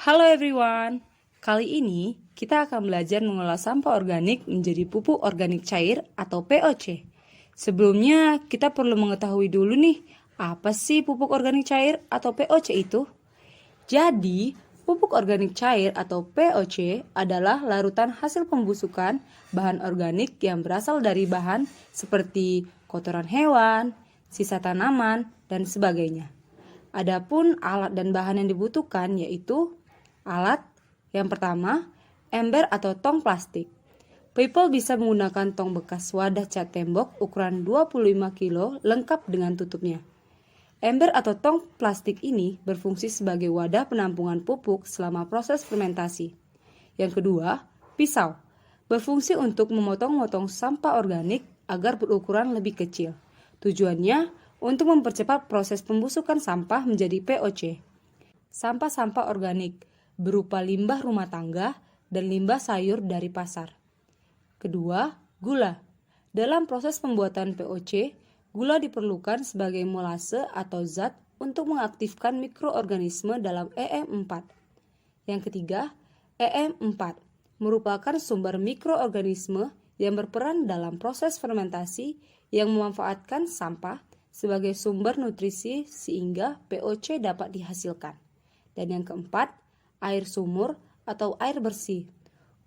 Halo everyone, kali ini kita akan belajar mengolah sampah organik menjadi pupuk organik cair atau POC. Sebelumnya kita perlu mengetahui dulu nih, apa sih pupuk organik cair atau POC itu? Jadi, pupuk organik cair atau POC adalah larutan hasil pembusukan bahan organik yang berasal dari bahan seperti kotoran hewan, sisa tanaman, dan sebagainya. Adapun alat dan bahan yang dibutuhkan yaitu alat yang pertama, ember atau tong plastik. People bisa menggunakan tong bekas wadah cat tembok ukuran 25 kilo lengkap dengan tutupnya. Ember atau tong plastik ini berfungsi sebagai wadah penampungan pupuk selama proses fermentasi. Yang kedua, pisau. Berfungsi untuk memotong-motong sampah organik agar berukuran lebih kecil. Tujuannya untuk mempercepat proses pembusukan sampah menjadi POC. Sampah-sampah organik berupa limbah rumah tangga dan limbah sayur dari pasar. Kedua, gula. Dalam proses pembuatan POC, gula diperlukan sebagai molase atau zat untuk mengaktifkan mikroorganisme dalam EM4. Yang ketiga, EM4 merupakan sumber mikroorganisme yang berperan dalam proses fermentasi yang memanfaatkan sampah sebagai sumber nutrisi sehingga POC dapat dihasilkan. Dan yang keempat, air sumur atau air bersih.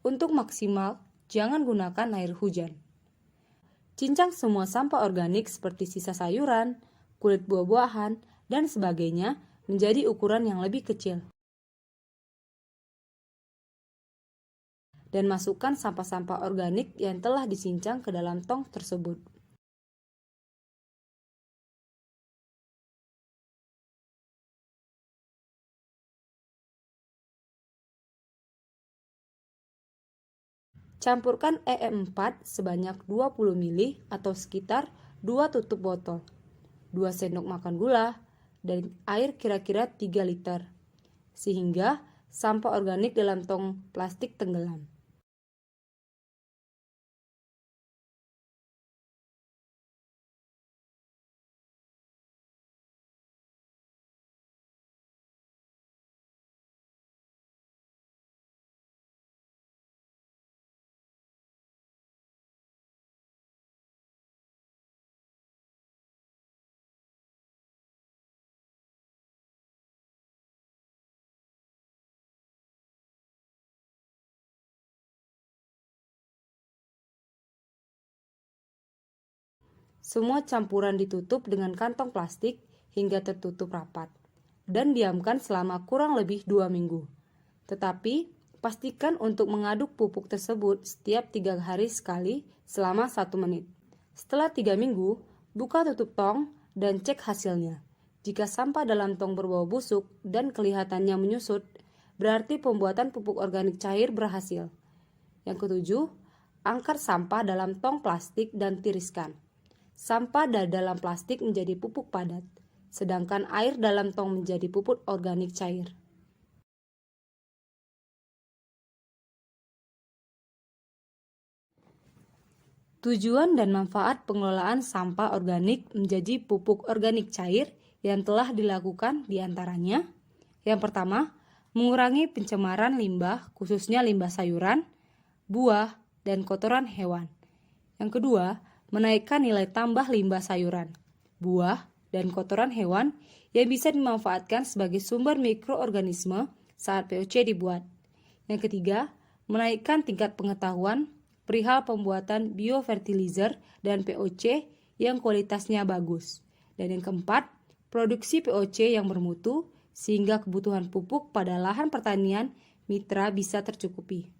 Untuk maksimal, jangan gunakan air hujan. Cincang semua sampah organik seperti sisa sayuran, kulit buah-buahan, dan sebagainya menjadi ukuran yang lebih kecil. Dan masukkan sampah-sampah organik yang telah dicincang ke dalam tong tersebut. Campurkan EM4 sebanyak 20 ml atau sekitar 2 tutup botol, 2 sendok makan gula, dan air kira-kira 3 liter, sehingga sampah organik dalam tong plastik tenggelam. Semua campuran ditutup dengan kantong plastik hingga tertutup rapat dan diamkan selama kurang lebih 2 minggu. Tetapi, pastikan untuk mengaduk pupuk tersebut setiap 3 hari sekali selama 1 menit. Setelah 3 minggu, buka tutup tong dan cek hasilnya. Jika sampah dalam tong berbau busuk dan kelihatannya menyusut, berarti pembuatan pupuk organik cair berhasil. Yang ketujuh, angkat sampah dalam tong plastik dan tiriskan. Sampah dalam plastik menjadi pupuk padat, sedangkan air dalam tong menjadi pupuk organik cair. Tujuan dan manfaat pengelolaan sampah organik menjadi pupuk organik cair yang telah dilakukan diantaranya. Yang pertama, mengurangi pencemaran limbah, khususnya limbah sayuran, buah, dan kotoran hewan. Yang kedua, menaikkan nilai tambah limbah sayuran, buah, dan kotoran hewan yang bisa dimanfaatkan sebagai sumber mikroorganisme saat POC dibuat. Yang ketiga, menaikkan tingkat pengetahuan perihal pembuatan biofertilizer dan POC yang kualitasnya bagus. Dan yang keempat, produksi POC yang bermutu sehingga kebutuhan pupuk pada lahan pertanian mitra bisa tercukupi.